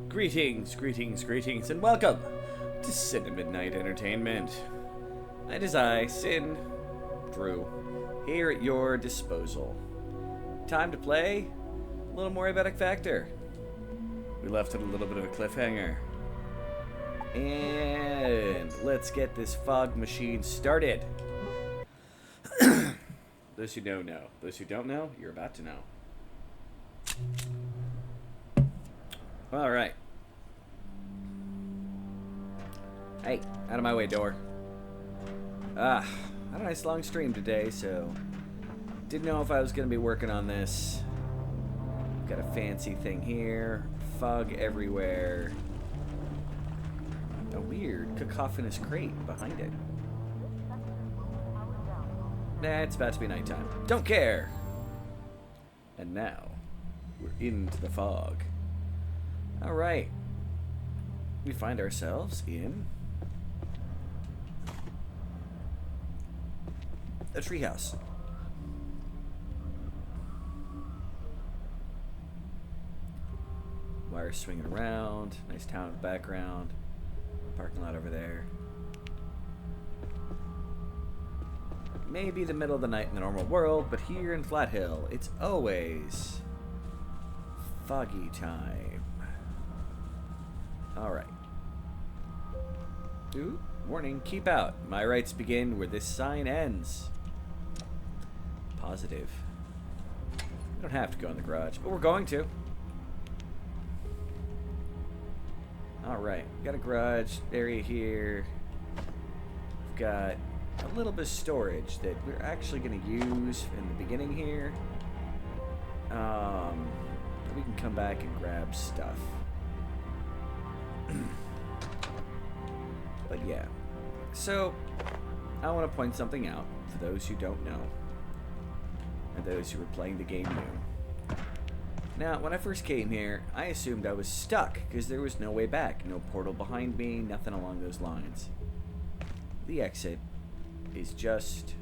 Greetings, greetings, greetings, and welcome to Sin and Midnight Entertainment. It is I, Sin, Drew, here at your disposal. Time to play a little more Abiotic Factor. We left it a little bit of a cliffhanger. And let's get this fog machine started. Those who know, know. Those who don't know, you're about to know. Alright. Hey, out of my way, door. Had a nice long stream today, so didn't know if I was going to be working on this. Got a fancy thing here. Fog everywhere. A weird cacophonous crate behind it. Nah, it's about to be nighttime. Don't care! And now, we're into the fog. Alright. We find ourselves in a treehouse. Wires swinging around. Nice town in the background. Parking lot over there. Maybe the middle of the night in the normal world, but here in Flat Hill, it's always foggy time. Alright. Ooh, warning, keep out. My rights begin where this sign ends. Positive. We don't have to go in the garage, but we're going to. Alright, we got a garage area here. We've got a little bit of storage that we're actually going to use in the beginning here. We can come back and grab stuff. But yeah. So, I want to point something out for those who don't know. And those who are playing the game new. Now, when I first came here, I assumed I was stuck because there was no way back. No portal behind me, nothing along those lines. The exit is just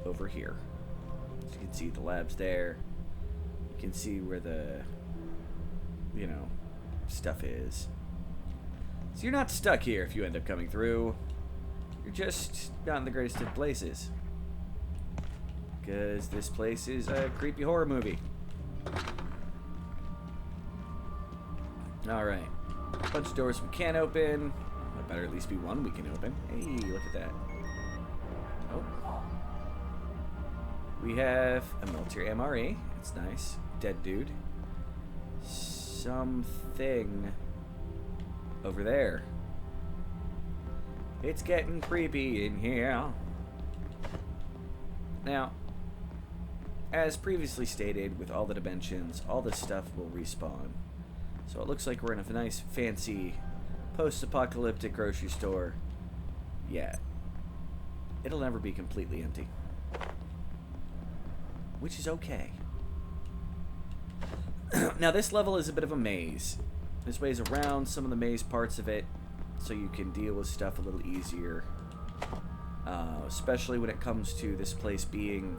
over here. As you can see, the lab's there. You can see where the, stuff is. So you're not stuck here if you end up coming through. You're just not in the greatest of places. Because this place is a creepy horror movie. Alright. A bunch of doors we can't open. There better at least be one we can open. Hey, look at that. Oh. We have a military MRE. It's nice. Dead dude. Something over there. It's getting creepy in here. Now, as previously stated, with all the dimensions, all this stuff will respawn. So it looks like we're in a nice, fancy, post-apocalyptic grocery store. Yeah. It'll never be completely empty. Which is okay. Now, this level is a bit of a maze. There's ways around some of the maze parts of it, so you can deal with stuff a little easier. Especially when it comes to this place being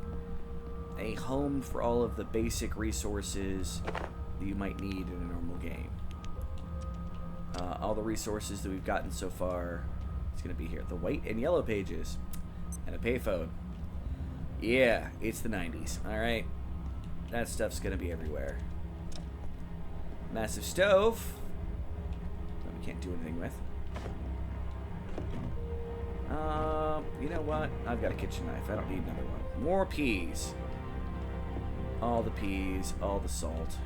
a home for all of the basic resources that you might need in a normal game. All the resources that we've gotten so far, it's going to be here. The white and yellow pages, and a payphone. Yeah, it's the 90s, alright? That stuff's going to be everywhere. Massive stove that we can't do anything with. You know what? I've got a kitchen knife. I don't need another one. More peas. All the peas, all the salt.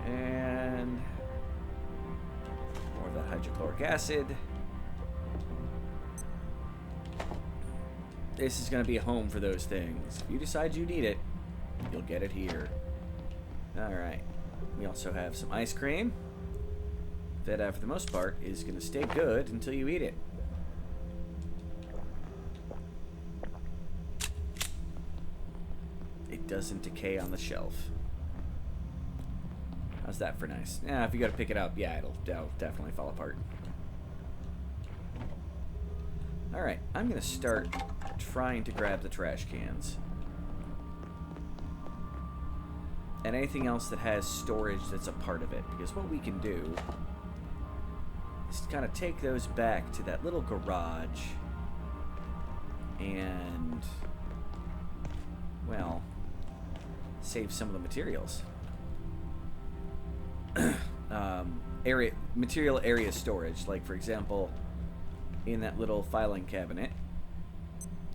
And more of that hydrochloric acid. This is going to be a home for those things. If you decide you need it, you'll get it here. Alright. We also have some ice cream that, for the most part, is going to stay good until you eat it. It doesn't decay on the shelf. How's that for nice? Yeah, if you got to pick it up, yeah, it'll definitely fall apart. Alright, I'm going to start trying to grab the trash cans. and anything else that has storage that's a part of it. Because what we can do is kind of take those back to that little garage and, well, save some of the materials. Material area storage. Like, for example, in that little filing cabinet,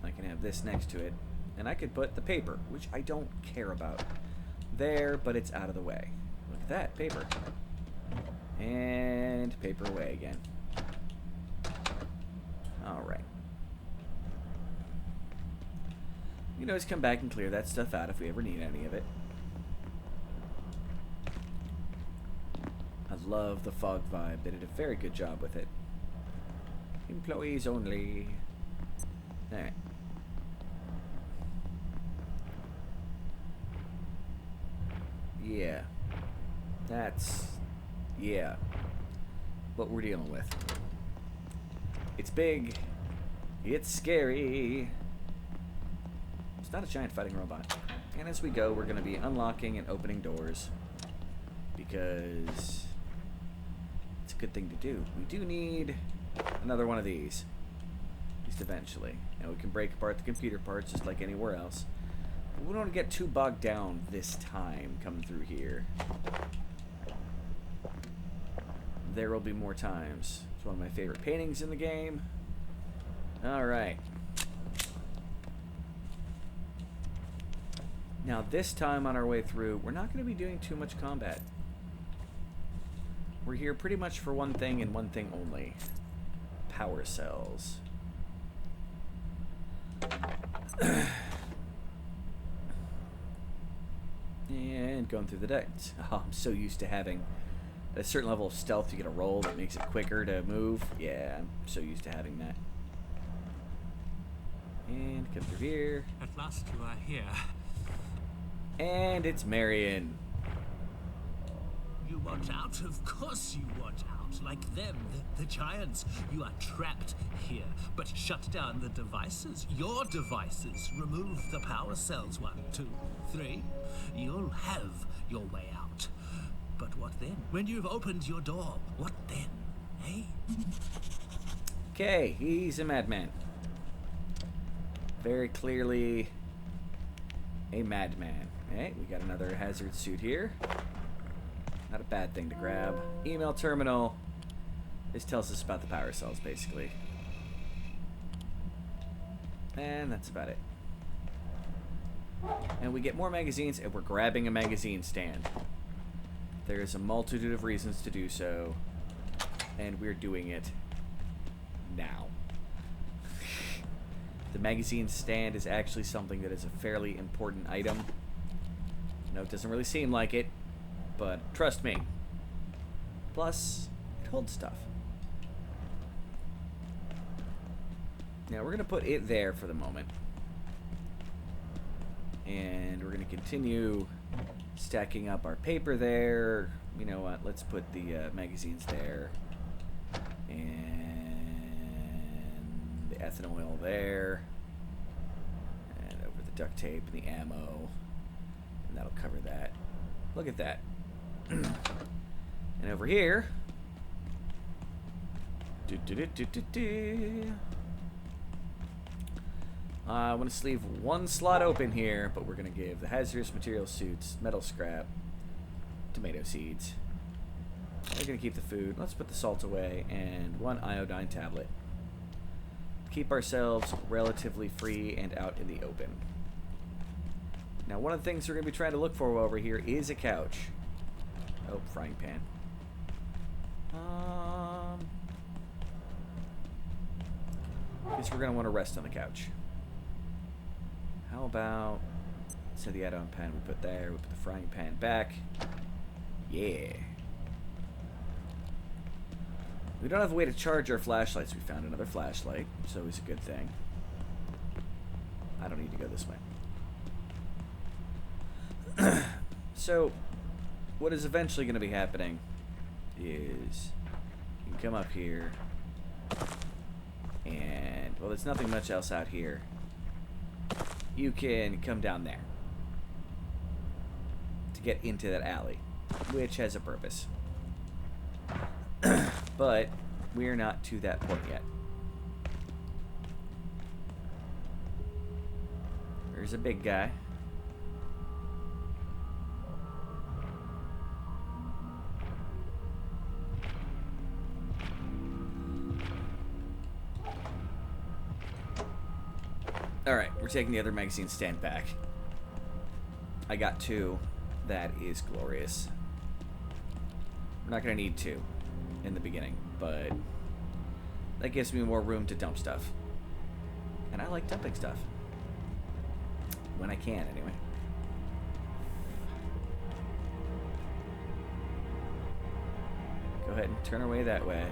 I can have this next to it, and I could put the paper, which I don't care about, there, but it's out of the way. Look at that, paper. And paper away again. Alright. You can always come back and clear that stuff out if we ever need any of it. I love the fog vibe. They did a very good job with it. Employees only. Alright. Yeah. That's... yeah. What we're dealing with. It's big. It's scary. It's not a giant fighting robot. And as we go, we're going to be unlocking and opening doors. Because it's a good thing to do. We do need another one of these. At least eventually. And we can break apart the computer parts just like anywhere else. But we don't want to get too bogged down this time coming through here. There will be more times. It's one of my favorite paintings in the game. Alright. Now this time on our way through, we're not going to be doing too much combat. We're here pretty much for one thing and one thing only. Power cells. And going through the decks. Oh, I'm so used to having a certain level of stealth to get a roll that makes it quicker to move. Yeah, I'm so used to having that. And come through here. At last you are here. And it's Marion. You want out? Of course you want out. Like them, the giants. You are trapped here. But shut down the devices. Your devices. Remove the power cells. 1, 2, 3. You'll have your way out. But what then? When you've opened your door, what then? Eh? Okay, he's a madman. Very clearly a madman. Okay, we got another hazard suit here. Not a bad thing to grab. Email terminal. This tells us about the power cells, basically. And that's about it. And we get more magazines, and we're grabbing a magazine stand. There's a multitude of reasons to do so, and we're doing it now. The magazine stand is actually something that is a fairly important item. No, it doesn't really seem like it, but trust me. Plus, it holds stuff. Now, we're going to put it there for the moment. And we're going to continue stacking up our paper there. You know what? Let's put the magazines there. And the ethanol oil there. And over the duct tape and the ammo. And that'll cover that. Look at that. And over here. I want to leave one slot open here, but we're going to give the hazardous material suits, metal scrap, tomato seeds. We're going to keep the food. Let's put the salt away, and one iodine tablet. Keep ourselves relatively free and out in the open. Now, one of the things we're going to be trying to look for over here is a couch. Oh, frying pan. Guess we're going to want to rest on the couch. How about, instead of the add-on pan we put there, we put the frying pan back. Yeah. We don't have a way to charge our flashlights. We found another flashlight, which is always a good thing. I don't need to go this way. So, what is eventually going to be happening is you can come up here and, well, there's nothing much else out here. You can come down there. To get into that alley, which has a purpose. But we're not to that point yet. There's a big guy. Alright, we're taking the other magazine stand back. I got 2. That is glorious. We're not going to need 2 in the beginning, but that gives me more room to dump stuff. And I like dumping stuff. When I can, anyway. Go ahead and turn away that way.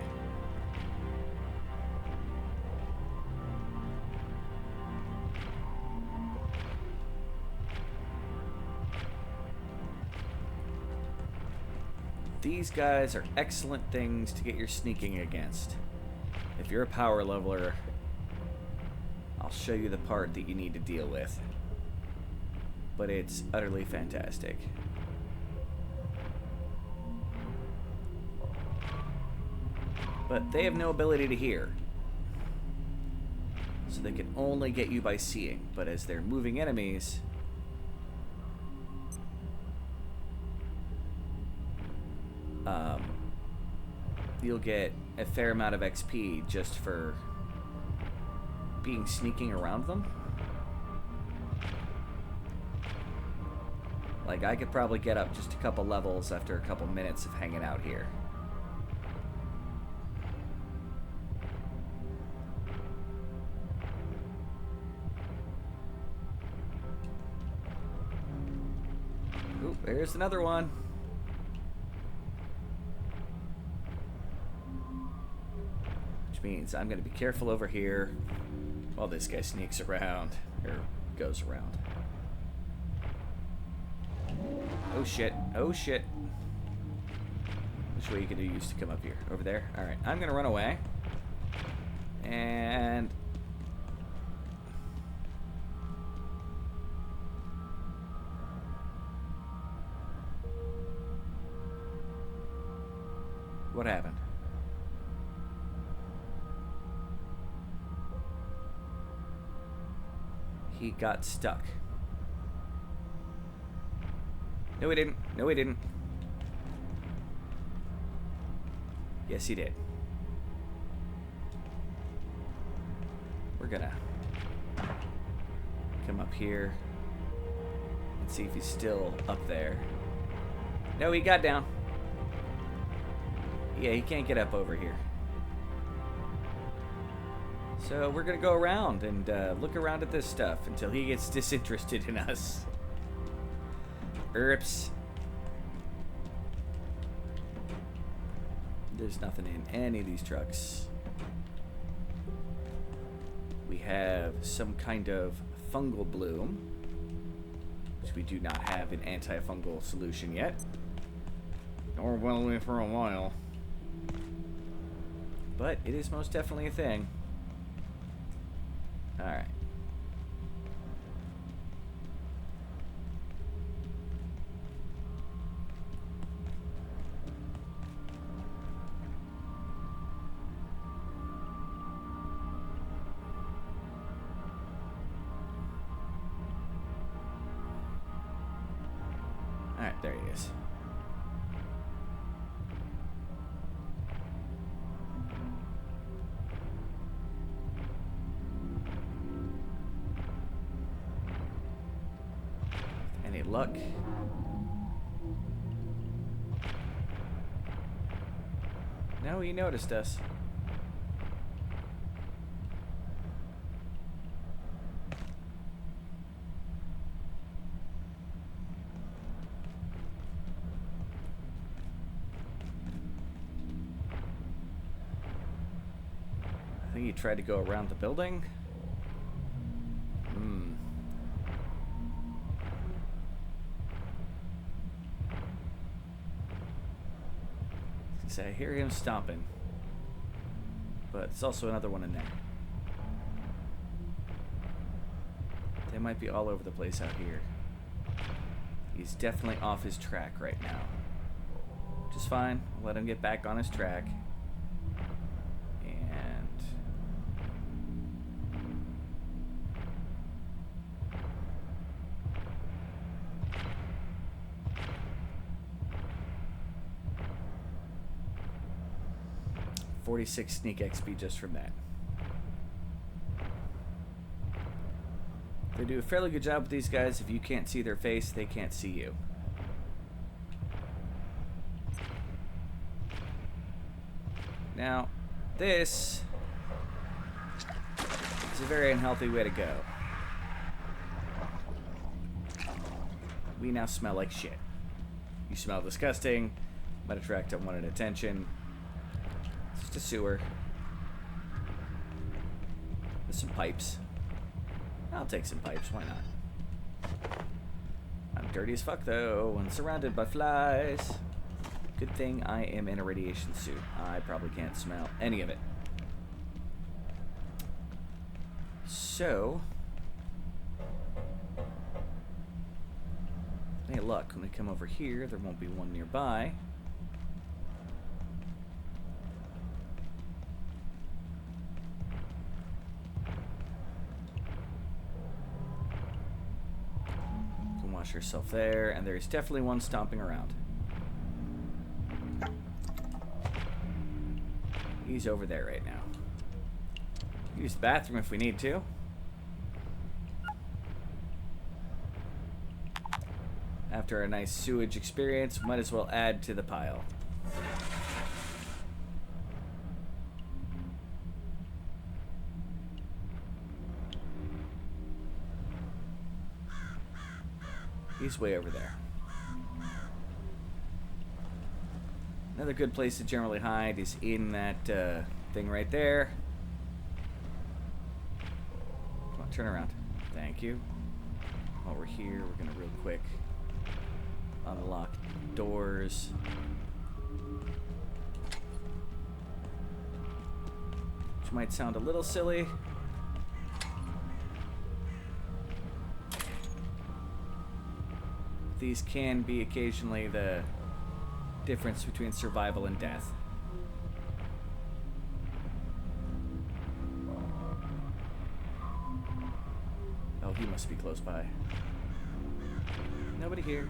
These guys are excellent things to get your sneaking against. If you're a power leveler, I'll show you the part that you need to deal with. But it's utterly fantastic. But they have no ability to hear. So they can only get you by seeing. But as they're moving enemies, you'll get a fair amount of XP just for being sneaking around them. Like, I could probably get up just a couple levels after a couple minutes of hanging out here. Oop, there's another one. Means I'm going to be careful over here while this guy sneaks around, or goes around. Oh shit, oh shit. Which way you can use to come up here? Over there? Alright, I'm going to run away. And... what happened? He got stuck. No, he didn't. No, he didn't. Yes, he did. We're gonna come up here and see if he's still up there. No, he got down. Yeah, he can't get up over here. So we're going to go around and look around at this stuff until he gets disinterested in us. Erps. There's nothing in any of these trucks. We have some kind of fungal bloom, which we do not have an antifungal solution yet. Nor will we for a while. But it is most definitely a thing. Alright. Alright, there he is. Any luck? No, he noticed us. I think he tried to go around the building. I hear him stomping, but there's also another one in there. They might be all over the place out here. He's definitely off his track right now. Which is fine. Let him get back on his track. And... $46 sneak XP just from that. They do a fairly good job with these guys. If you can't see their face, they can't see you. Now, this is a very unhealthy way to go. We now smell like shit. You smell disgusting. Might attract unwanted attention. It's just a sewer. With some pipes. I'll take some pipes, why not? I'm dirty as fuck though, and surrounded by flies. Good thing I am in a radiation suit. I probably can't smell any of it. So, any luck, when we come over here, there won't be one nearby. Yourself there, and there's definitely one stomping around. He's over there right now. Use the bathroom if we need to. After a nice sewage experience, might as well add to the pile. He's way over there. Another good place to generally hide is in that thing right there. Come on, turn around. Thank you. While we're here, we're gonna real quick unlock doors. Which might sound a little silly. These can be occasionally the difference between survival and death. Oh, he must be close by. Nobody here.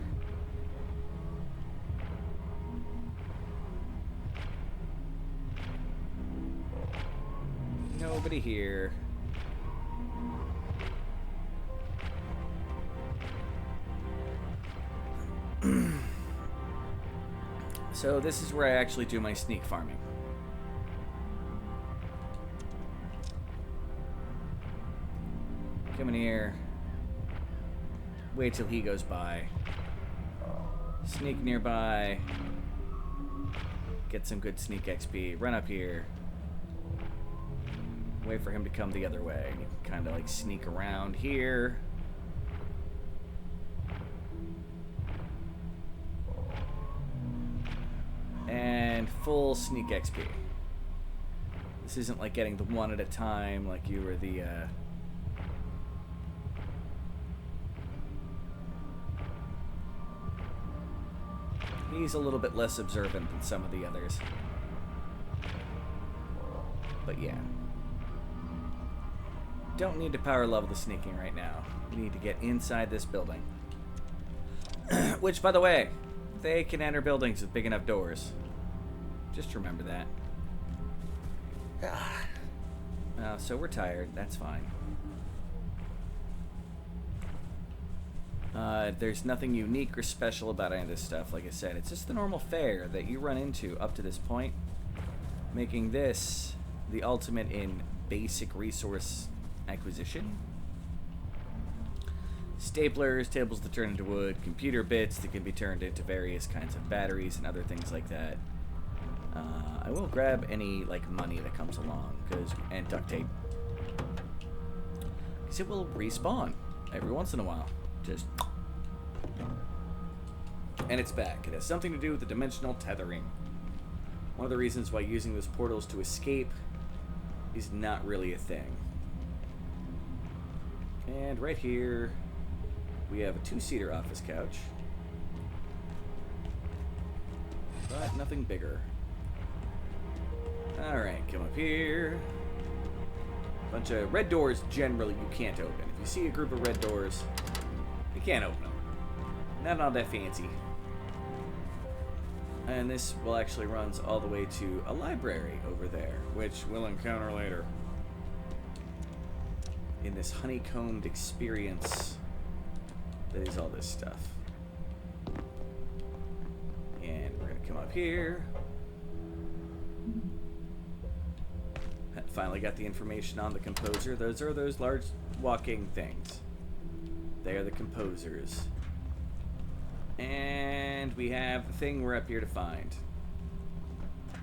Nobody here. So this is where I actually do my sneak farming. Come in here. Wait till he goes by. Sneak nearby. Get some good sneak XP. Run up here. Wait for him to come the other way. You can kind of like sneak around here. And full sneak XP. This isn't like getting the one at a time like you were the He's a little bit less observant than some of the others. But yeah. Don't need to power level the sneaking right now. We need to get inside this building. Which, by the way, they can enter buildings with big enough doors. Just remember that. So we're tired. That's fine. There's nothing unique or special about any of this stuff. Like I said, it's just the normal fare that you run into up to this point, making this the ultimate in basic resource acquisition. Staplers, tables that turn into wood, computer bits that can be turned into various kinds of batteries and other things like that. I will grab any like money that comes along, and duct tape, because it will respawn every once in a while. Just, and it's back. It has something to do with the dimensional tethering. One of the reasons why using those portals to escape is not really a thing. And right here, we have a two-seater office couch. nothing bigger. Alright, come up here. Bunch of red doors generally you can't open. If you see a group of red doors, you can't open them. Not all that fancy. And this will actually runs all the way to a library over there, which we'll encounter later. In this honeycombed experience that is all this stuff. And we're going to come up here. Finally got the information on the composer. Those are those large walking things. They are the composers. And we have the thing we're up here to find.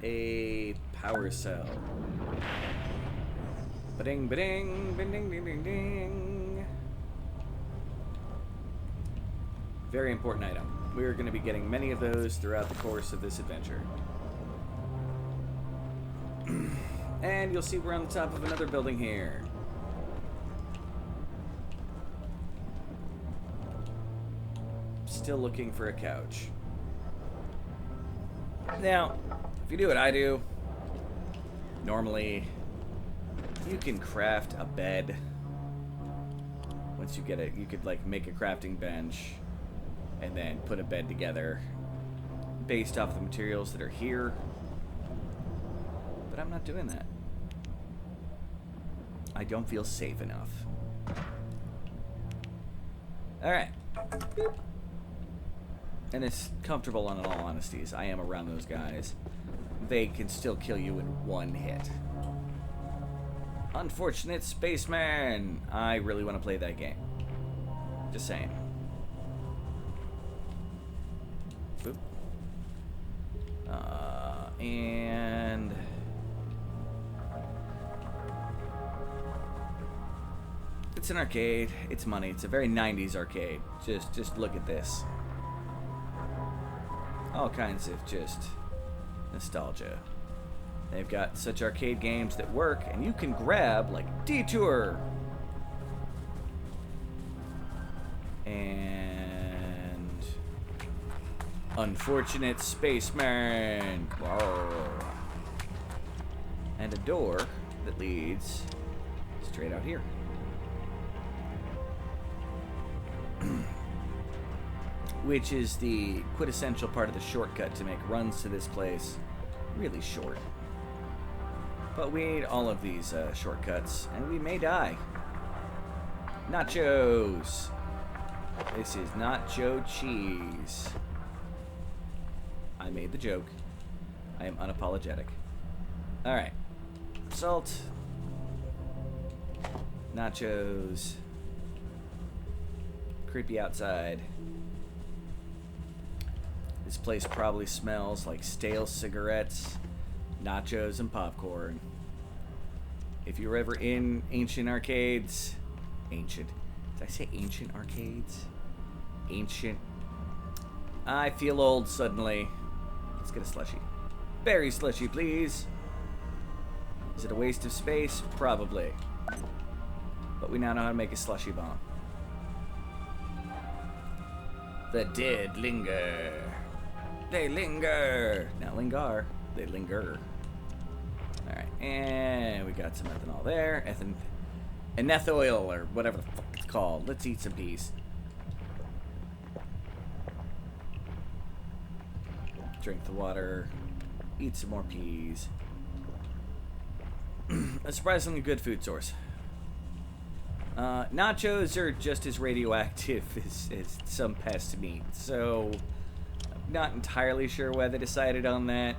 A power cell. Ba-ding, ba-ding, ba-ding, ding, ding, ding. Very important item. We're going to be getting many of those throughout the course of this adventure. And you'll see we're on the top of another building here. Still looking for a couch. Now, if you do what I do, normally you can craft a bed. Once you get it, you could like make a crafting bench and then put a bed together based off the materials that are here. But I'm not doing that. I don't feel safe enough. Alright. And it's comfortable in all honesties. I am around those guys. They can still kill you in one hit. Unfortunate spaceman. I really want to play that game. Just saying. Boop. And it's an arcade. It's money. It's a very 90s arcade. Just look at this. All kinds of just nostalgia. They've got such arcade games that work, and you can grab, like, Detour. And Unfortunate Spaceman. Whoa. And a door that leads straight out here. Which is the quintessential part of the shortcut to make runs to this place really short. But we need all of these shortcuts, and we may die. Nachos! This is nacho cheese. I made the joke. I am unapologetic. Alright. Salt. Nachos. Creepy outside. This place probably smells like stale cigarettes, nachos, and popcorn. If you're ever in ancient arcades... Ancient. Did I say ancient arcades? Ancient. I feel old suddenly. Let's get a slushie. Berry slushie, please. Is it a waste of space? Probably. But we now know how to make a slushie bomb. The dead linger. They linger. Not linger. They linger. Alright, and we got some ethanol there. Ethanol or whatever the fuck it's called. Let's eat some peas. Drink the water. Eat some more peas. A surprisingly good food source. Nachos are just as radioactive as some pest meat, so I'm not entirely sure why they decided on that.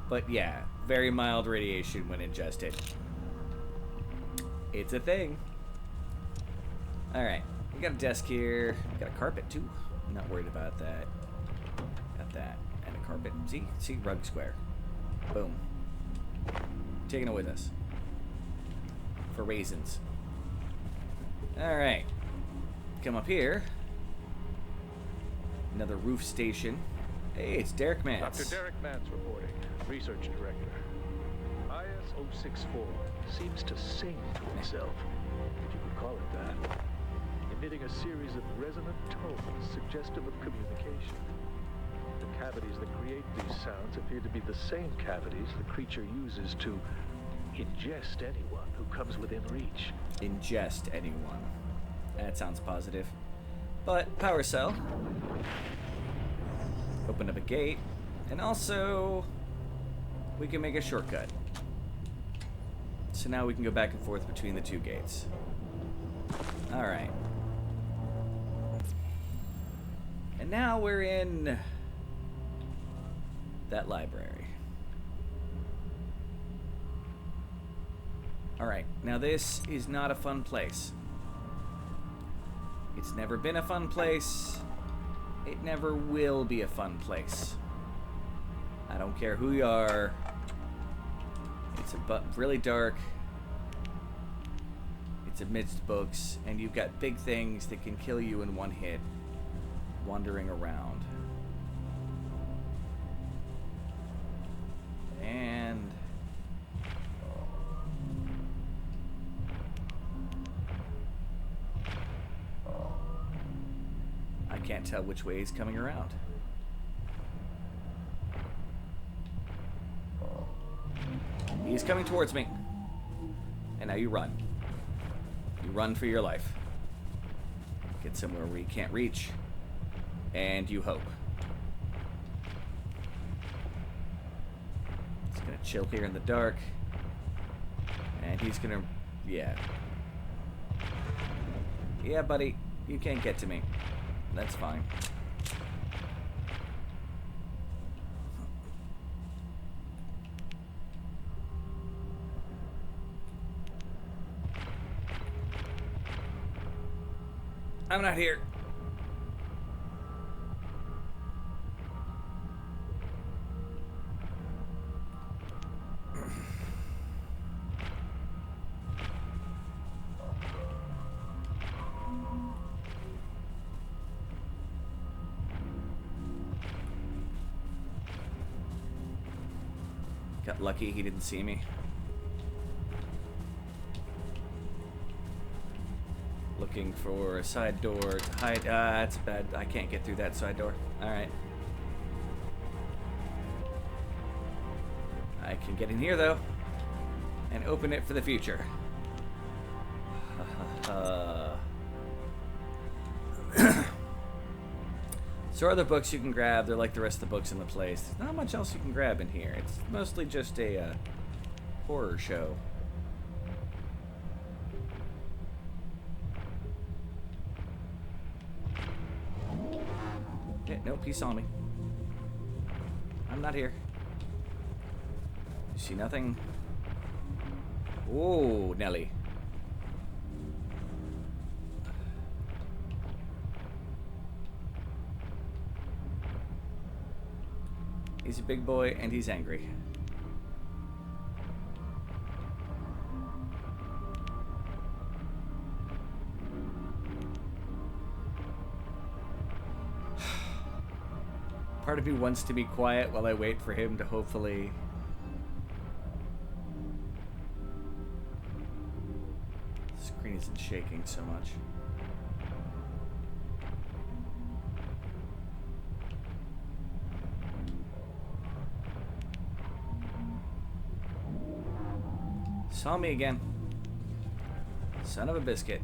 But yeah, very mild radiation when ingested. It's a thing. Alright, we got a desk here. We got a carpet too. I'm not worried about that. Got that. And a carpet. See, rug square. Boom. Taking it with us. For raisins. Alright. Come up here. Another roof station. Hey, it's Derek Mance. Dr. Derek Mance reporting. Research Director. IS-064 seems to sing to itself, if you could call it that, emitting a series of resonant tones suggestive of communication. The cavities that create these sounds appear to be the same cavities the creature uses to ingest anyone who comes within reach. Ingest anyone. That sounds positive. But power cell. Open up a gate. And also, we can make a shortcut. So now we can go back and forth between the two gates. Alright. And now we're in that library. Alright, now this is not a fun place. It's never been a fun place. It never will be a fun place. I don't care who you are. It's really dark. It's amidst books, and you've got big things that can kill you in one hit, wandering around. And I can't tell which way he's coming around. He's coming towards me. And now you run. You run for your life. Get somewhere where you can't reach. And you hope. He's gonna chill here in the dark. And he's gonna... yeah. Yeah, buddy. You can't get to me. That's fine. I'm not here. Got lucky he didn't see me. Looking for a side door to hide. That's bad. I can't get through that side door. Alright. I can get in here, though. And open it for the future. So are the books you can grab. They're like the rest of the books in the place. There's not much else you can grab in here. It's mostly just a horror show. Yeah, nope, he saw me. I'm not here. You see nothing? Oh, Nelly. He's a big boy and he's angry. Part of me wants to be quiet while I wait for him to hopefully... The screen isn't shaking so much. Saw me again. Son of a biscuit.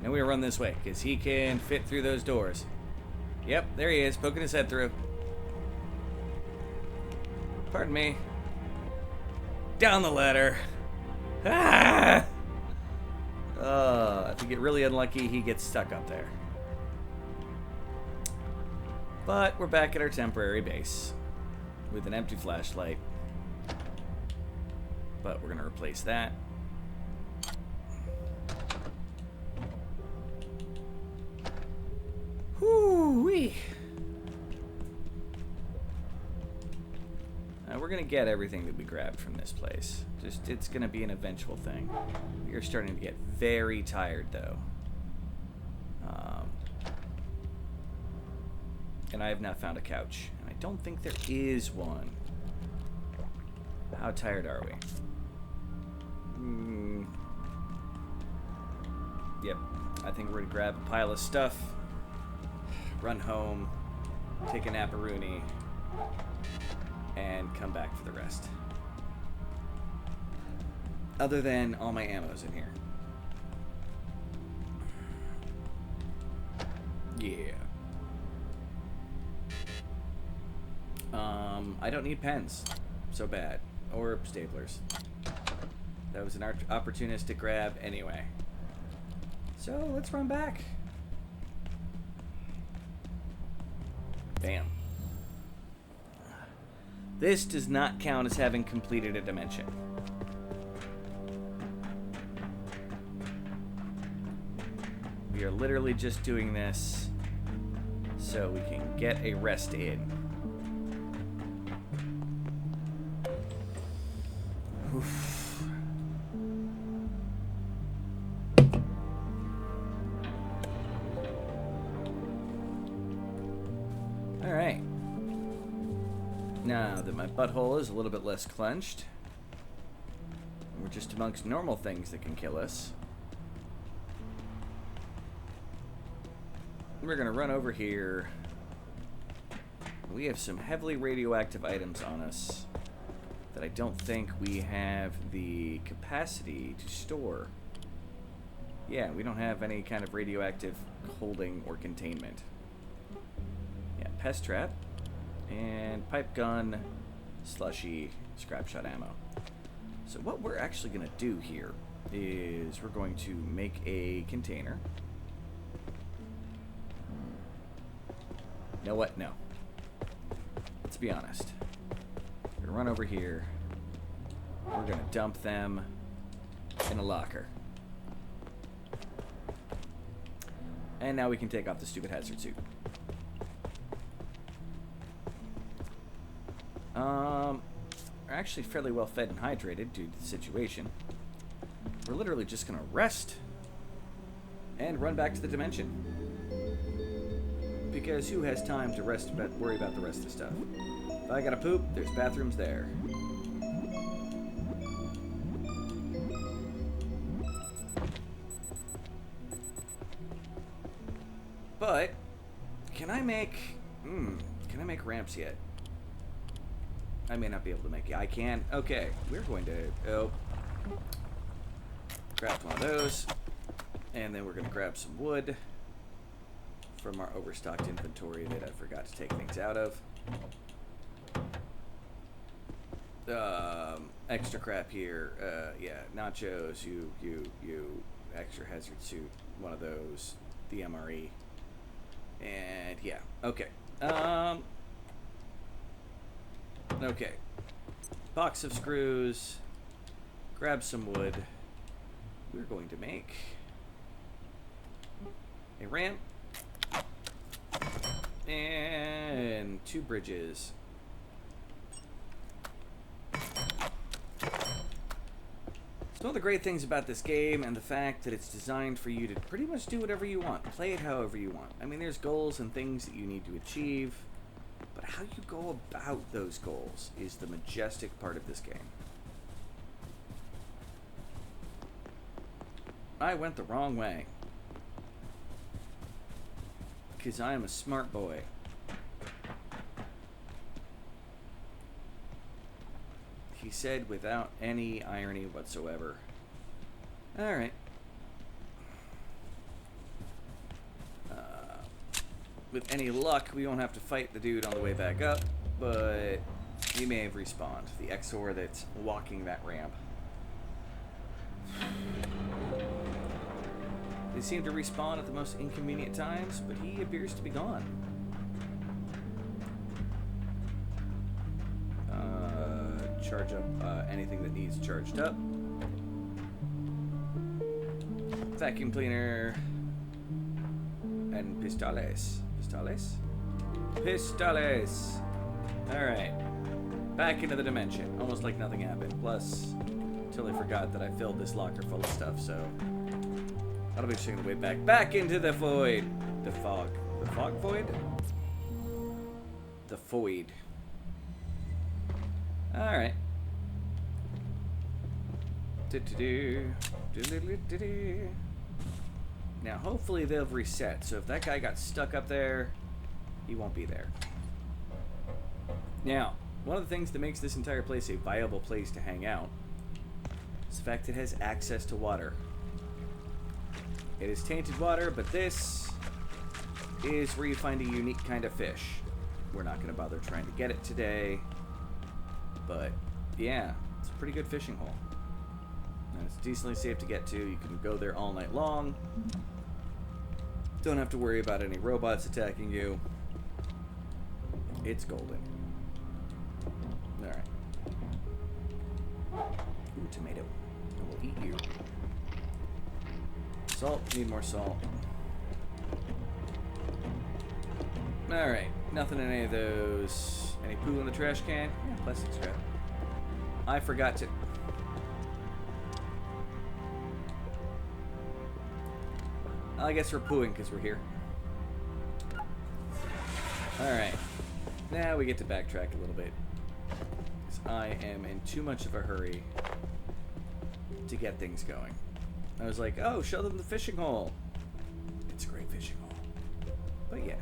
Now we run this way, because he can fit through those doors. Yep, there he is, poking his head through. Pardon me. Down the ladder. Ah! If you get really unlucky, he gets stuck up there. But we're back at our temporary base with an empty flashlight. but we're going to replace that. Whoo-wee. We're going to get everything that we grabbed from this place. Just, it's going to be an eventual thing. We are starting to get very tired, though. And I have not found a couch. And I don't think there is one. How tired are we? Yep. I think we're going to grab a pile of stuff, run home, take a naparoonie, and come back for the rest. Other than all my ammo's in here. Yeah. I don't need pens. So bad. Or staplers. That was an opportunistic grab anyway. So let's run back. Bam. This does not count as having completed a dimension. We are literally just doing this so we can get a rest in. Oof. All right. Now that my butthole is a little bit less clenched, we're just amongst normal things that can kill us. We're gonna run over here. We have some heavily radioactive items on us that I don't think we have the capacity to store. Yeah, we don't have any kind of radioactive holding or containment. Yeah, pest trap. And pipe gun, slushy, scrap shot ammo. So what we're actually going to do here is we're going to make a container. You know what? No. Let's be honest. We're going to run over here. We're going to dump them in a locker. And now we can take off the stupid hazard suit. We're actually fairly well fed and hydrated due to the situation. We're literally just gonna rest and run back to the dimension. Because who has time to rest but worry about the rest of the stuff? If I gotta poop, there's bathrooms there. But can I make ramps yet? I may not be able to make it. I can. Okay, we're going to grab one of those, and then we're going to grab some wood from our overstocked inventory that I forgot to take things out of. Extra crap here. Yeah, nachos. You. Extra hazard suit. One of those. The MRE. And yeah. Okay. Okay. Box of screws. Grab some wood. We're going to make a ramp. And 2 bridges. One of the great things about this game and the fact that it's designed for you to pretty much do whatever you want. Play it however you want. I mean, there's goals and things that you need to achieve. But how you go about those goals is the majestic part of this game. I went the wrong way. Because I am a smart boy. He said without any irony whatsoever. Alright. With any luck, we won't have to fight the dude on the way back up, but he may have respawned. The Exor that's walking that ramp. They seem to respawn at the most inconvenient times, but he appears to be gone. charge up anything that needs charged up. Vacuum cleaner. And pistoles. Pistoles? Pistoles! Alright. Back into the dimension. Almost like nothing happened. Plus, totally forgot that I filled this locker full of stuff, so that'll be taking the way back. Back into the void. The fog. The fog void? The Foid. Alright. Now, hopefully they'll reset. So if that guy got stuck up there, he won't be there. Now, one of the things that makes this entire place a viable place to hang out is the fact it has access to water. It is tainted water, but this is where you find a unique kind of fish. We're not going to bother trying to get it today, but yeah, it's a pretty good fishing hole. And it's decently safe to get to. You can go there all night long. Don't have to worry about any robots attacking you. It's golden. Alright. Ooh, tomato. I will eat you. Salt. Need more salt. Alright. Nothing in any of those. Any poo in the trash can? Yeah, plastic scrap. I forgot to... I guess we're pooing because we're here. Alright. Now we get to backtrack a little bit. Because I am in too much of a hurry to get things going. I was like, oh, show them the fishing hole. It's a great fishing hole. But yeah.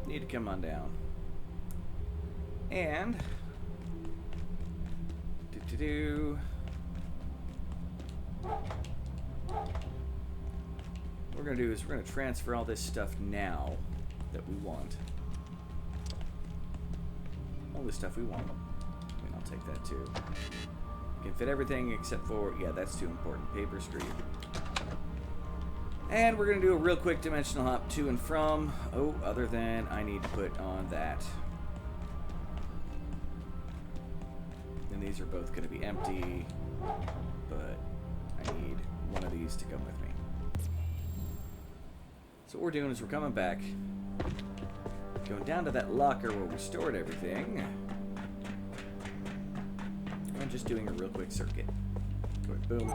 Need to come on down. And... What we're going to do is we're going to transfer all this stuff now that we want. All the stuff we want. I mean, I'll take that too. You can fit everything except for... Yeah, that's too important. Paper screen. And we're going to do a real quick dimensional hop to and from. Oh, other than I need to put on that. And these are both going to be empty. But I need one of these to come with me. So what we're doing is we're coming back. Going down to that locker where we stored everything. And just doing a real quick circuit. Going boom.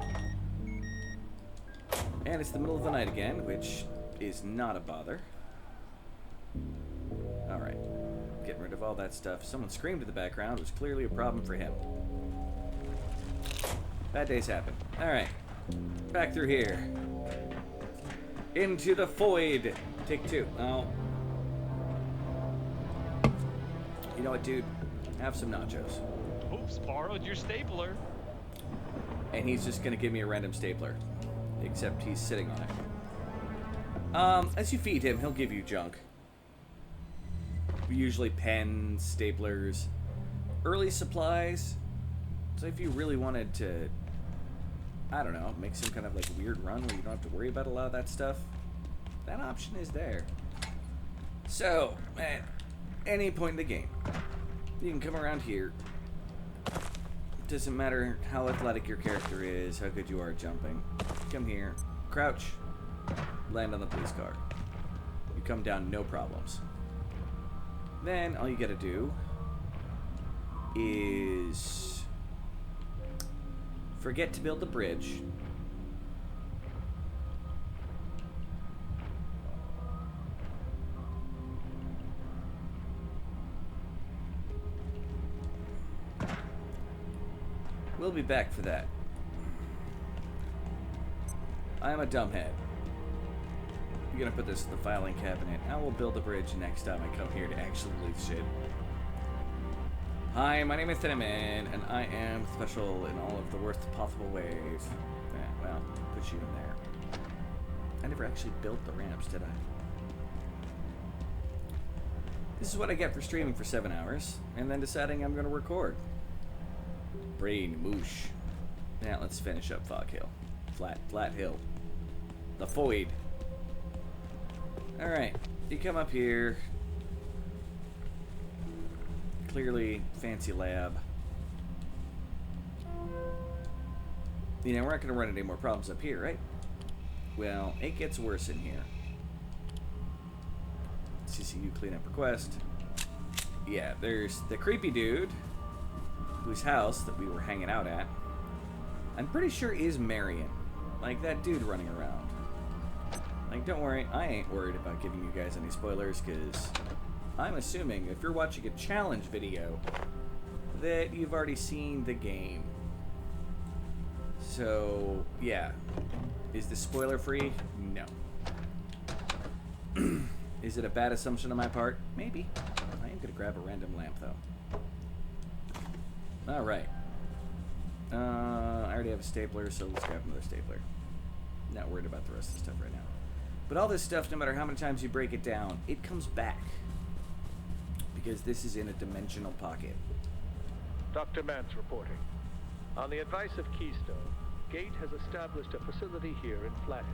And it's the middle of the night again, which is not a bother. Alright. Getting rid of all that stuff. Someone screamed in the background, which was clearly a problem for him. Bad days happen. Alright. Back through here. Into the Foid. Take two. Oh. You know what, dude? Have some nachos. Oops, borrowed your stapler. And he's just gonna give me a random stapler. Except he's sitting on it. As you feed him, he'll give you junk. Usually pens, staplers, early supplies. So if you really wanted to, I don't know, make some kind of like weird run where you don't have to worry about a lot of that stuff, that option is there. So, at any point in the game, you can come around here. Doesn't matter how athletic your character is, how good you are at jumping. Come here, crouch, land on the police car. You come down, no problems. Then all you gotta do is forget to build the bridge. We'll be back for that. I am a dumbhead. I'm gonna put this in the filing cabinet. I will build a bridge next time I come here to actually leave shit. Hi, my name is Cinnamon, and I am special in all of the worst possible ways. Yeah, well, put you in there. I never actually built the ramps, did I? This is what I get for streaming for 7 hours, and then deciding I'm gonna record. Brain moosh. Now let's finish up Fog Hill. Flat Hill. The Foid. Alright, you come up here. Clearly fancy lab. You know, we're not going to run into any more problems up here, right? Well, it gets worse in here. CCU cleanup request. Yeah, there's the creepy dude whose house that we were hanging out at. I'm pretty sure is Marion. Like, that dude running around. Like, don't worry, I ain't worried about giving you guys any spoilers, because I'm assuming if you're watching a challenge video that you've already seen the game. So, yeah. Is this spoiler free? No. Is it a bad assumption on my part? Maybe. I am going to grab a random lamp, though. Alright. I already have a stapler, so let's grab another stapler. Not worried about the rest of the stuff right now. But all this stuff, no matter how many times you break it down, it comes back. Because this is in a dimensional pocket. Dr. Mance reporting. On the advice of Keystone, Gate has established a facility here in Flathead.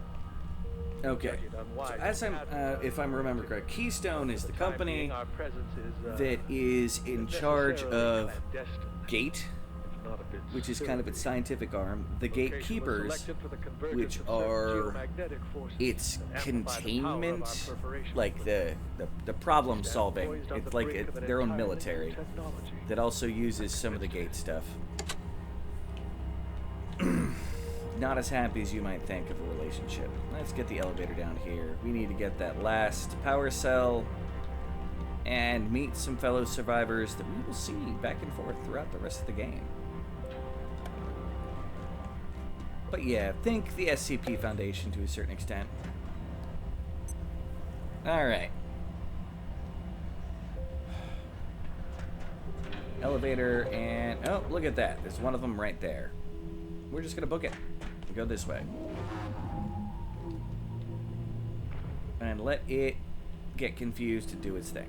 Okay. So as if I'm remembering correct, Keystone is the company that is in charge of Gate, which is kind of its scientific arm, the Gatekeepers, which are its containment, like the problem solving. It's like their own military that also uses some of the Gate stuff. Not as happy as you might think of a relationship. Let's get the elevator down here. We need to get that last power cell and meet some fellow survivors that we will see back and forth throughout the rest of the game. But yeah, think the SCP Foundation to a certain extent. Alright. Elevator, and oh, look at that. There's one of them right there. We're just gonna book it. Go this way. And let it get confused to do its thing.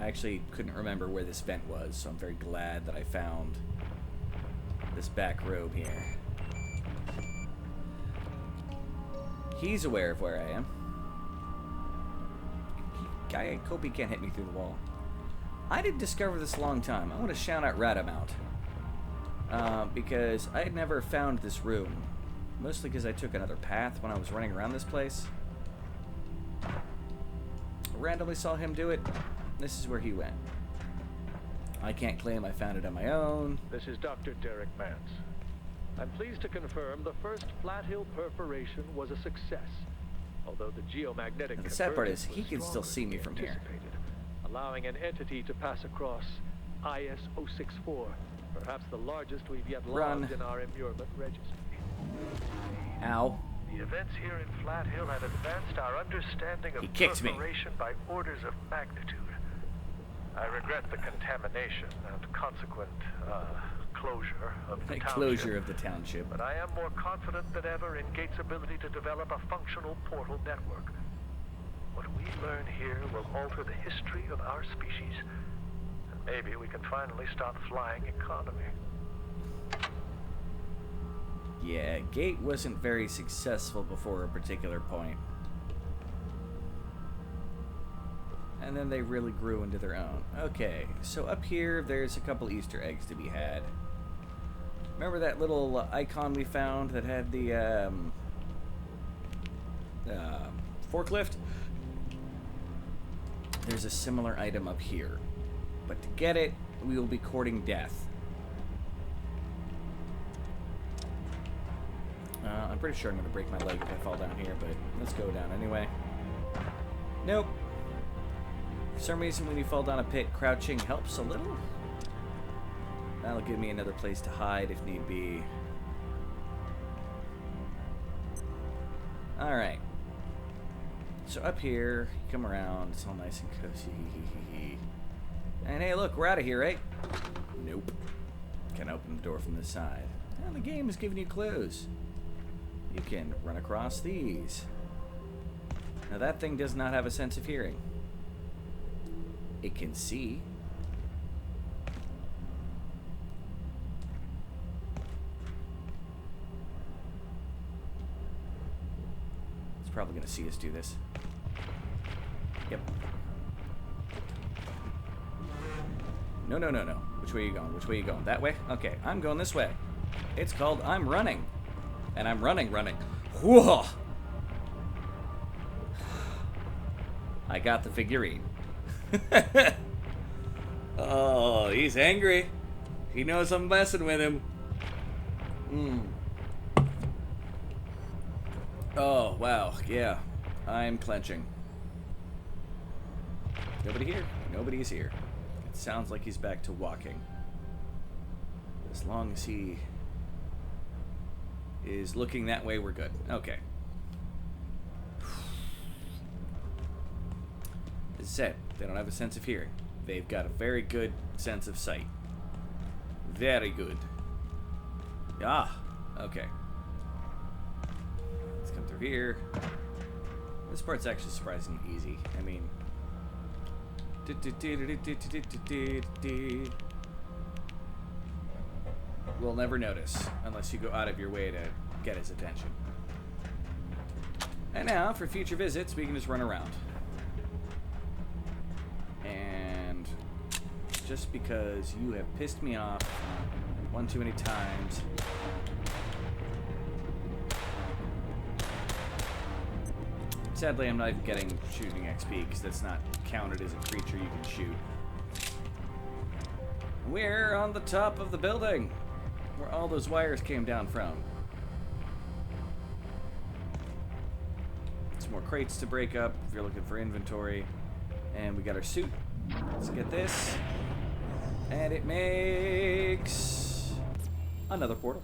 I actually couldn't remember where this vent was, so I'm very glad that I found this back robe here. He's aware of where I am. I hope he can't hit me through the wall. I didn't discover this a long time. I want to shout out Radamount. Because I had never found this room. Mostly because I took another path when I was running around this place. Randomly saw him do it. This is where he went. I can't claim I found it on my own. This is Dr. Derek Mance. I'm pleased to confirm the first Flat Hill perforation was a success. Although the geomagnetic the sad part is, he can still see me from here. Allowing an entity to pass across IS-064, perhaps the largest we've yet logged in our immurement registry. Ow. The events here in Flat Hill have advanced our understanding of perforation by orders of magnitude. I regret the contamination and consequent closure of the township. Closure of the township. But I am more confident than ever in Gate's ability to develop a functional portal network. What we learn here will alter the history of our species. And maybe we can finally stop flying economy. Yeah, Gate wasn't very successful before a particular point. And then they really grew into their own. Okay, so up here, there's a couple Easter eggs to be had. Remember that little icon we found that had the forklift? There's a similar item up here. But to get it, we will be courting death. I'm pretty sure I'm going to break my leg if I fall down here, but let's go down anyway. Nope. For some reason, when you fall down a pit, crouching helps a little. That'll give me another place to hide if need be. Alright. So up here, you come around, it's all nice and cozy. And hey, look, we're out of here, right? Nope. Can open the door from this side. Well, the game is giving you clues. You can run across these. Now that thing does not have a sense of hearing. It can see. It's probably going to see us do this. Yep. No, no, no, no. Which way are you going? Which way are you going? That way? Okay, I'm going this way. It's called I'm running. And I'm running. Whoa! I got the figurine. Oh, he's angry. He knows I'm messing with him. Oh, wow. Yeah. I'm clenching. Nobody here. Nobody's here. It sounds like he's back to walking. As long as he is looking that way, we're good. Okay. As I said, they don't have a sense of hearing. They've got a very good sense of sight. Very good. Ah, okay. Let's come through here. This part's actually surprisingly easy. I mean... We'll never notice unless you go out of your way to get his attention. And now, for future visits, we can just run around. And just because you have pissed me off one too many times, sadly I'm not even getting shooting XP because that's not counted as a creature you can shoot. We're on the top of the building where all those wires came down from. Some more crates to break up if you're looking for inventory. And we got our suit. Let's get this. And it makes another portal.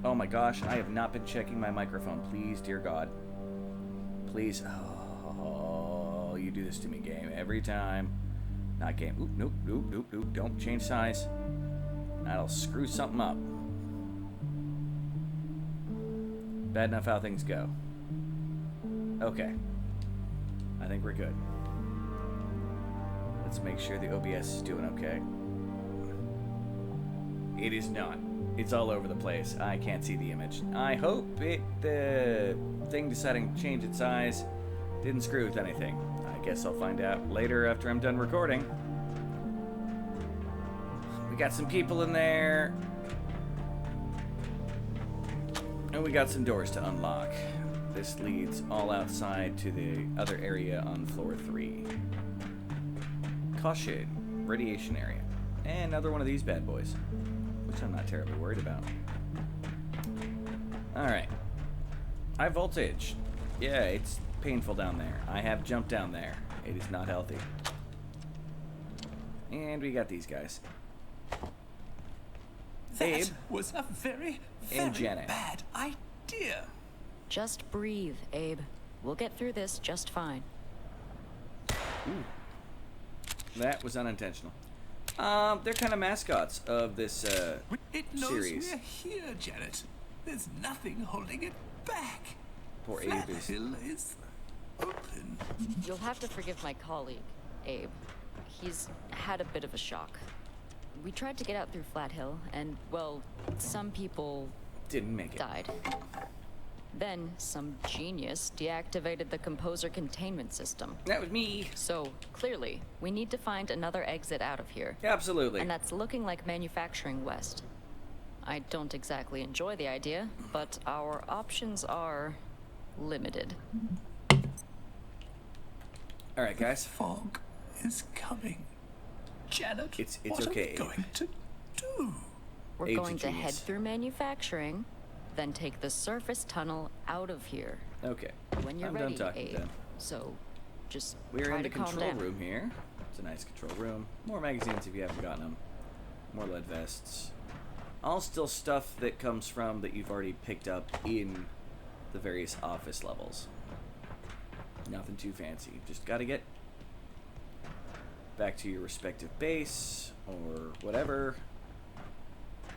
Oh my gosh, I have not been checking my microphone. Please, dear God. Please. Oh, you do this to me, game. Every time. Not game. Oop, nope, nope, nope, nope. Don't change size. That'll screw something up. Bad enough how things go. Okay. I think we're good. Let's make sure the OBS is doing okay. It is not. It's all over the place. I can't see the image. I hope the thing deciding to change its size didn't screw with anything. I guess I'll find out later after I'm done recording. We got some people in there. And we got some doors to unlock. This leads all outside to the other area on floor 3. Caution, radiation area. And another one of these bad boys, which I'm not terribly worried about. Alright. High voltage. Yeah, it's painful down there. I have jumped down there. It is not healthy. And we got these guys. Abe That was a very and Janet. bad idea. Just breathe, Abe. We'll get through this just fine. Ooh. That was unintentional. They're kind of mascots of this It knows series. we're here, Janet. There's nothing holding it back. Poor Abe Flat is... Hill is open. You'll have to forgive my colleague, Abe. He's had a bit of a shock. We tried to get out through Flat Hill, and, well, some people Didn't make it. died. Then, some genius deactivated the composer containment system. That was me. So, clearly, we need to find another exit out of here. Absolutely. And that's looking like manufacturing west. I don't exactly enjoy the idea, but our options are limited. All right, guys. Fog is coming. Janet, It's what okay, are we going to do? We're Abe's a going to head genius. through manufacturing, then take the surface tunnel out of here. Okay. When you're I'm ready, done talking Abe. then. So, just We're try in the to calm control down. room here. It's a nice control room. More magazines if you haven't gotten them. More lead vests. All still stuff that comes from that you've already picked up in the various office levels. Nothing too fancy. Just gotta get back to your respective base or whatever.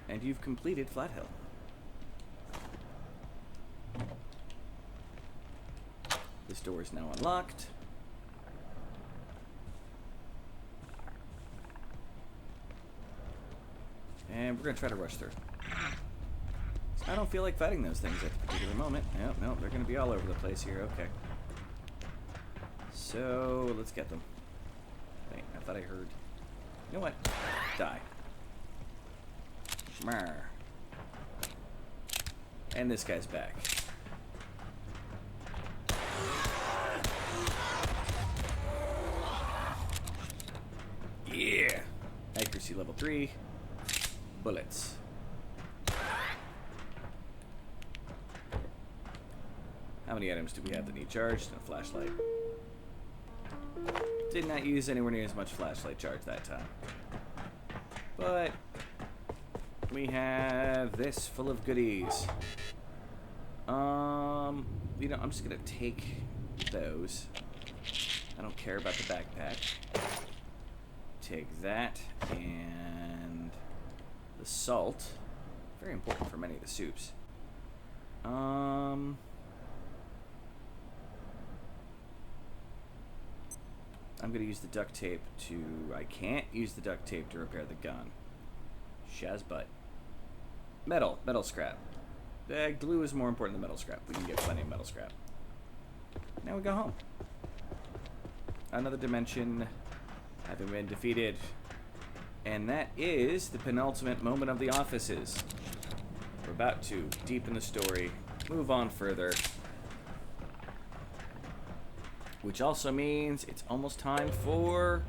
And you've completed Flat Hill. This door is now unlocked. And we're going to try to rush through. I don't feel like fighting those things at the particular moment. No, they're going to be all over the place here. Okay. So, let's get them. Wait, I thought I heard. You know what? Die. Shmar. And this guy's back. Yeah. Accuracy level 3. Bullets. How many items do we have that need charged? And a flashlight. Did not use anywhere near as much flashlight charge that time. But we have this full of goodies. You know, I'm just gonna take those. I don't care about the backpack. Take that and the salt. Very important for many of the soups. I'm gonna use the duct tape to... I can't use the duct tape to repair the gun. Shaz butt. Metal scrap. Glue is more important than metal scrap. We can get plenty of metal scrap. Now we go home. Another dimension having been defeated. And that is the penultimate moment of the offices. We're about to deepen the story, move on further. Which also means it's almost time for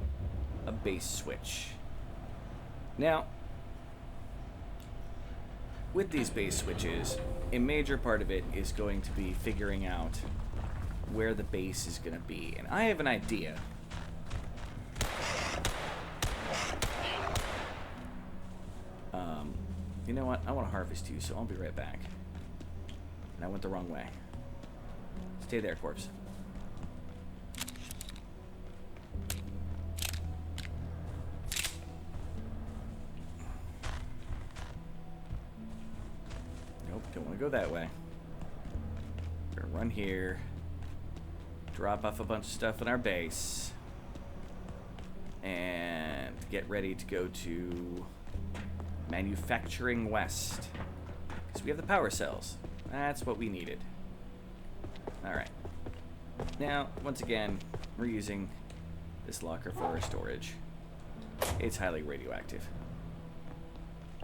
a base switch. Now, with these base switches, a major part of it is going to be figuring out where the base is going to be. And I have an idea. You know what? I want to harvest you, so I'll be right back. And I went the wrong way. Stay there, corpse. Nope, don't want to go that way. We're gonna run here. Drop off a bunch of stuff in our base. And get ready to go to manufacturing west. Because we have the power cells. That's what we needed. Alright. Now, once again, we're using this locker for our storage. It's highly radioactive.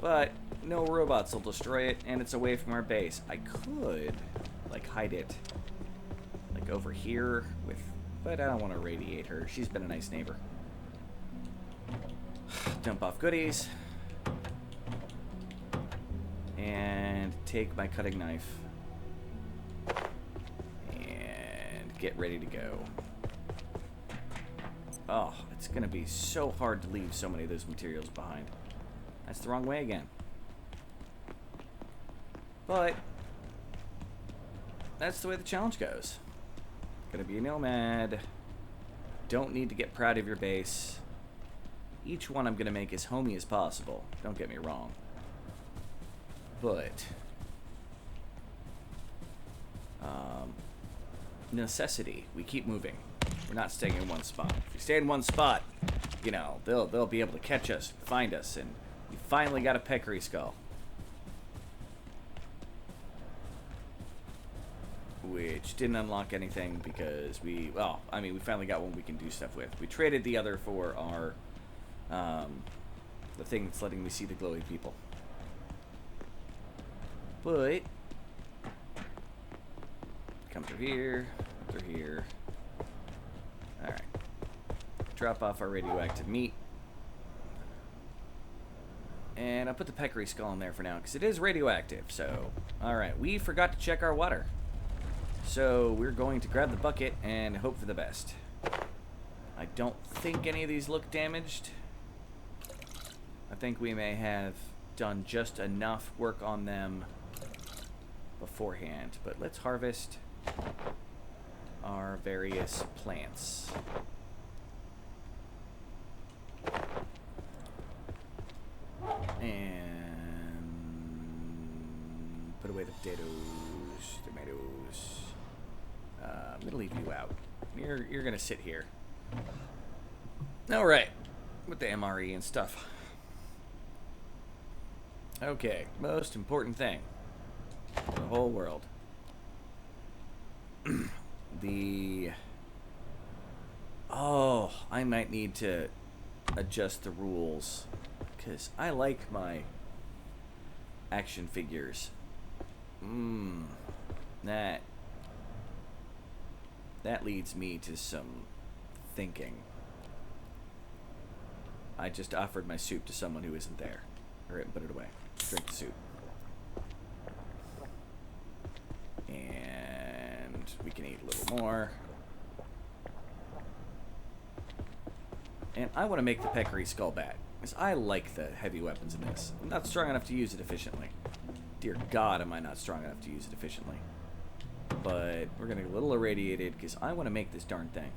But no robots will destroy it, and it's away from our base. I could, like, hide it, like, over here with... But I don't want to radiate her. She's been a nice neighbor. Dump off goodies. And take my cutting knife. And get ready to go. Oh, it's going to be so hard to leave so many of those materials behind. That's the wrong way again. But that's the way the challenge goes. Gonna be a nomad. Don't need to get proud of your base. Each one I'm gonna make as homey as possible. Don't get me wrong. But necessity. We keep moving. We're not staying in one spot. If we stay in one spot, you know, they'll be able to catch us, find us, and we finally got a peccary skull. Which didn't unlock anything because we finally got one we can do stuff with. We traded the other for our, the thing that's letting me see the glowing people. But, come through here, Alright. Drop off our radioactive meat. And I'll put the peccary skull in there for now, because it is radioactive, so... Alright, we forgot to check our water. So, we're going to grab the bucket and hope for the best. I don't think any of these look damaged. I think we may have done just enough work on them beforehand. But let's harvest our various plants. And put away the potatoes, tomatoes. I'm gonna leave you out. You're gonna sit here. All right, with the MRE and stuff. Okay, most important thing for the whole world. I might need to adjust the rules, because I like my action figures. That leads me to some thinking. I just offered my soup to someone who isn't there. Alright, put it away. Drink the soup. And we can eat a little more. And I want to make the peccary skull back, because I like the heavy weapons in this. I'm not strong enough to use it efficiently. Dear God, am I not strong enough to use it efficiently. But we're going to get a little irradiated, because I want to make this darn thing.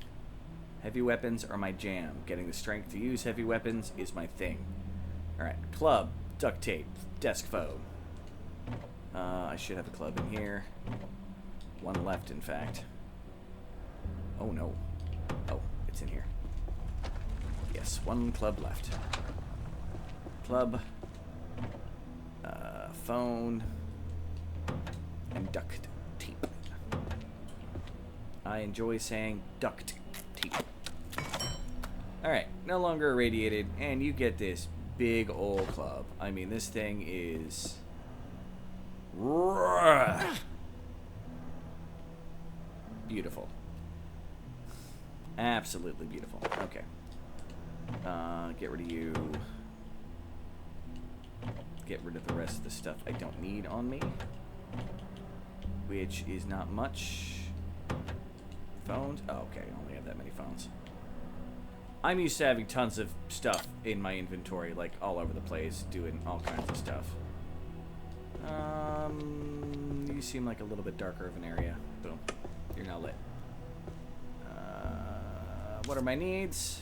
Heavy weapons are my jam. Getting the strength to use heavy weapons is my thing. Alright, club, duct tape, desk phone. I should have a club in here. One left, in fact. Oh, no. Oh, it's in here. Yes, one club left. Club, phone, and duct tape. I enjoy saying duct tape. Alright, no longer irradiated, and you get this big old club. I mean, this thing is... beautiful. Absolutely beautiful. Okay. Get rid of you. Get rid of the rest of the stuff I don't need on me. Which is not much. Phones? Oh, okay, I only have that many phones. I'm used to having tons of stuff in my inventory, like all over the place, doing all kinds of stuff. You seem like a little bit darker of an area. Boom. You're now lit. What are my needs?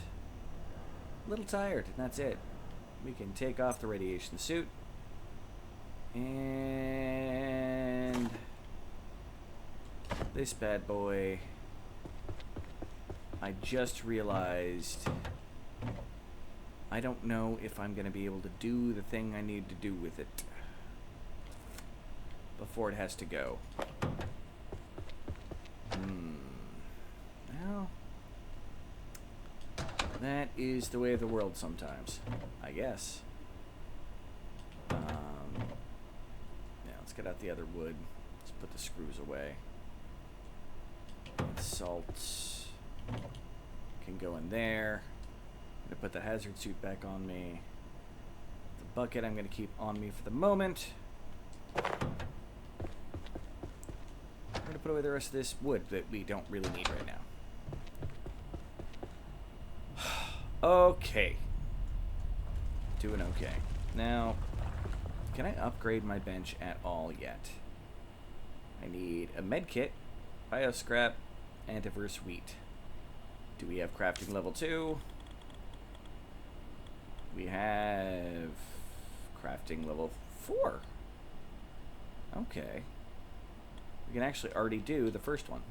A little tired, and that's it. We can take off the radiation suit. And this bad boy, I just realized I don't know if I'm going to be able to do the thing I need to do with it before it has to go. Well, that is the way of the world sometimes, I guess. Yeah, let's get out the other wood. Let's put the screws away. Salt can go in there. I'm gonna put the hazard suit back on me. The bucket I'm gonna keep on me for the moment. I'm gonna put away the rest of this wood that we don't really need right now. Okay. Doing okay. Now, can I upgrade my bench at all yet? I need a med kit, bioscrap, antivirus wheat. Do we have crafting level 2? We have crafting level 4. Okay. We can actually already do the first one.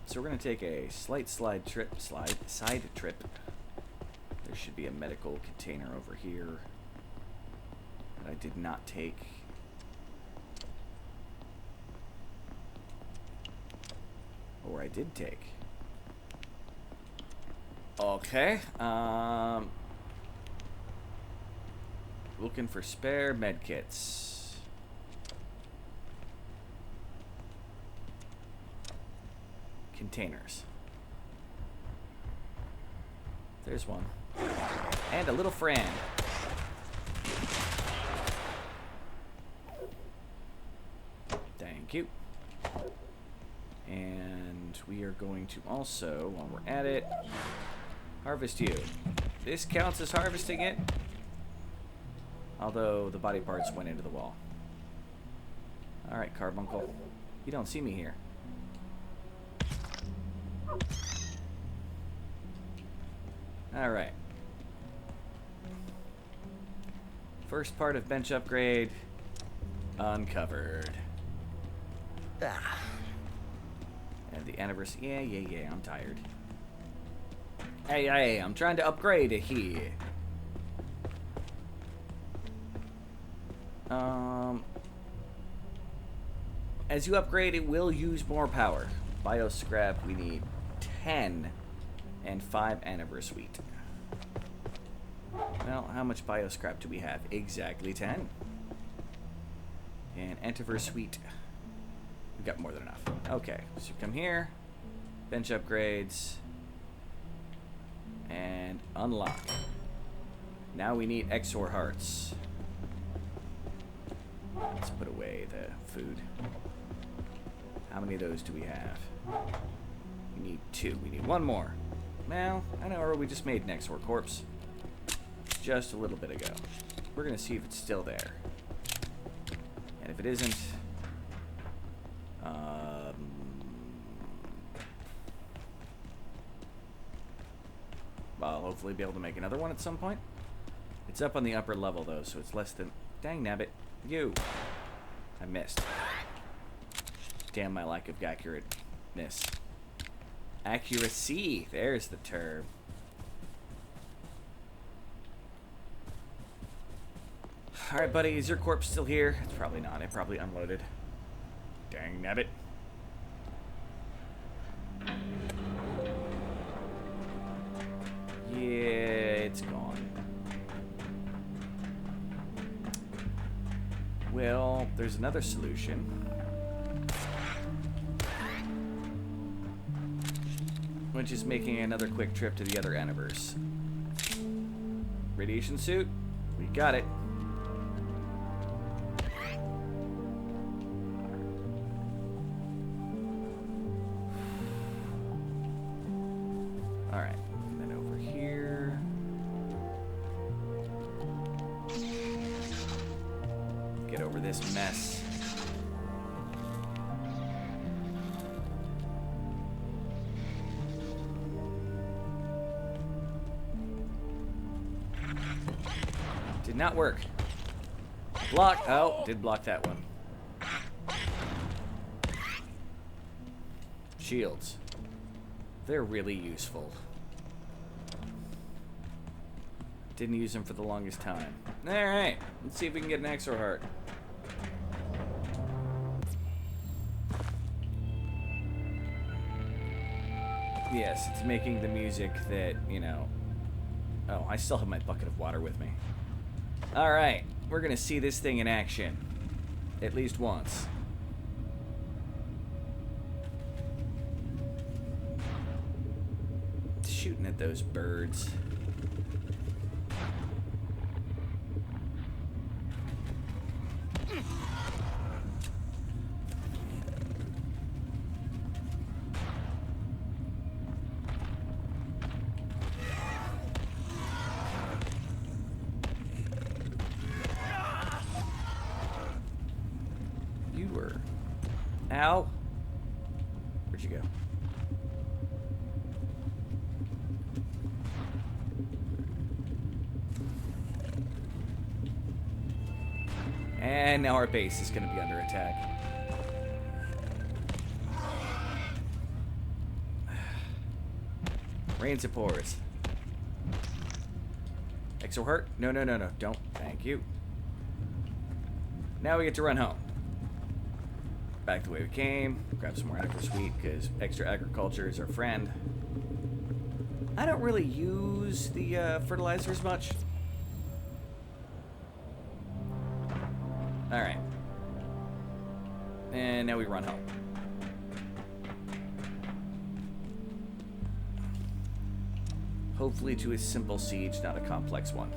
So we're gonna take a side trip. There should be a medical container over here that I did not take. Or I did take. Okay. Looking for spare medkits. Containers. There's one. And a little friend. Thank you. And we are going to also, while we're at it, harvest you. This counts as harvesting it. Although the body parts went into the wall. Alright, Carbuncle. You don't see me here. Alright. First part of bench upgrade uncovered. Ah. And the anniversary. Yeah, I'm tired. Hey, I'm trying to upgrade it here. As you upgrade, it will use more power. Bioscrap, we need 10 and 5 anniversary. Well, how much bio scrap do we have? Exactly 10. And anniversary. We've got more than enough. Okay, so come here. Bench upgrades. And unlock. Now we need XOR hearts. Let's put away the food. How many of those do we have? We need 2. We need 1 more. Well, I know where we just made an XOR corpse. Just a little bit ago. We're going to see if it's still there. And if it isn't... I'll hopefully be able to make another one at some point. It's up on the upper level, though, so it's less than... Dang nabbit. You! I missed. Damn my lack of accurateness. Accuracy! There's the term. Alright, buddy, is your corpse still here? It's probably not. It probably unloaded. Dang nabbit. Yeah, it's gone. Well, there's another solution. Which is making another quick trip to the other universe. Radiation suit? We got it. Alright, and then over here. Get over this mess. Did not work. Block. Oh, did block that one. Shields. They're really useful. Didn't use them for the longest time. Alright, let's see if we can get an XOR heart. Yes, it's making the music that, you know... Oh, I still have my bucket of water with me. Alright, we're gonna see this thing in action. At least once. Shooting at those birds. You were... Ow! Where'd you go? And now our base is going to be under attack. Rains of pores. XOR heart? No, no, no, no. Don't. Thank you. Now we get to run home. Back the way we came. Grab some more extra sweet because extra agriculture is our friend. I don't really use the fertilizers much. Alright. And now we run home. Hopefully to a simple siege, not a complex one.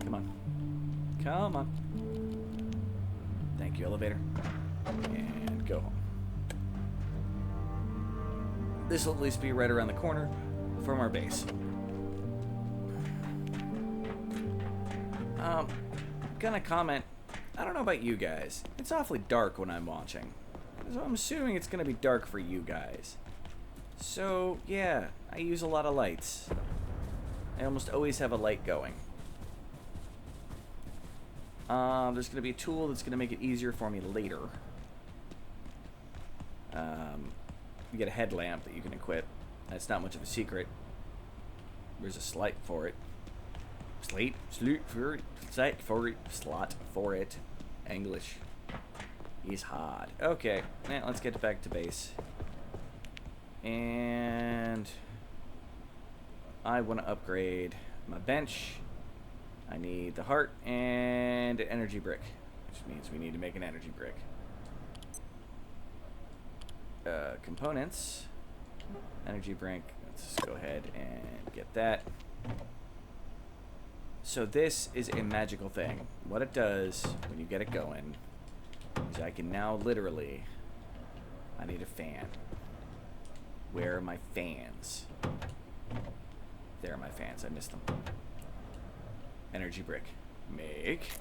Come on. Come on. Thank you, elevator. And go home. This will at least be right around the corner from our base. Gonna comment, I don't know about you guys. It's awfully dark when I'm watching. So I'm assuming it's gonna be dark for you guys. So, yeah, I use a lot of lights. I almost always have a light going. There's gonna be a tool that's gonna make it easier for me later. You get a headlamp that you can equip. That's not much of a secret. There's a slot for it. Slot for it. English is hard. Okay, now let's get back to base. And I want to upgrade my bench. I need the heart and an energy brick, which means we need to make an energy brick. Components. Energy brick. Let's just go ahead and get that. So this is a magical thing. What it does when you get it going is I can now literally... I need a fan. Where are my fans? There are my fans. I missed them. Energy brick. Make.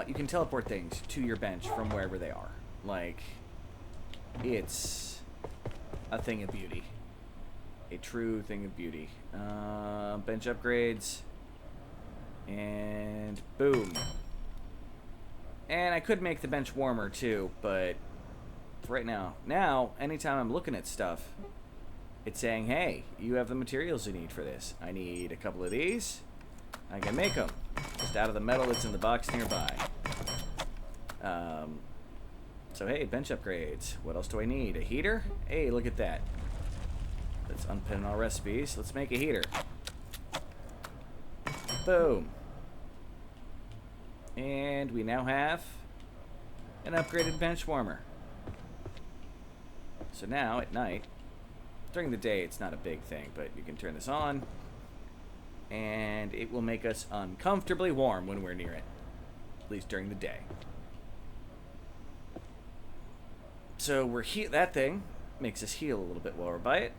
You can teleport things to your bench from wherever they are. Like, it's a thing of beauty. A true thing of beauty. Bench upgrades. And boom. And I could make the bench warmer too, but for right now, anytime I'm looking at stuff, it's saying, hey, you have the materials you need for this. I need a couple of these. I can make them just out of the metal that's in the box nearby. So hey, bench upgrades. What else do I need? A heater? Hey, look at that. Let's unpin our recipes. Let's make a heater. Boom. And we now have an upgraded bench warmer. So now, at night, during the day it's not a big thing, but you can turn this on, and it will make us uncomfortably warm when we're near it. At least during the day. So that thing makes us heal a little bit while we're by it.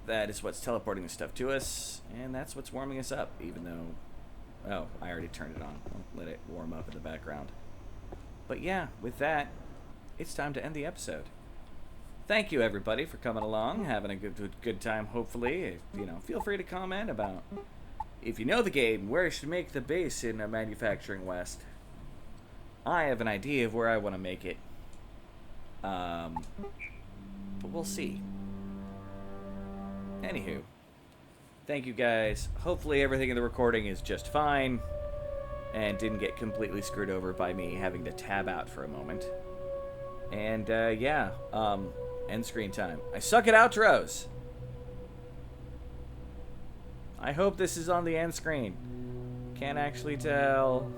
That is what's teleporting the stuff to us, and that's what's warming us up, even though... Oh, I already turned it on. I'll let it warm up in the background. But yeah, with that, it's time to end the episode. Thank you, everybody, for coming along, having a good time, hopefully. You know, feel free to comment about, if you know the game, where I should make the base in Manufacturing West. I have an idea of where I want to make it. But we'll see. Anywho, thank you guys. Hopefully everything in the recording is just fine and didn't get completely screwed over by me having to tab out for a moment. And yeah, end screen time. I suck at outros. I hope this is on the end screen. Can't actually tell.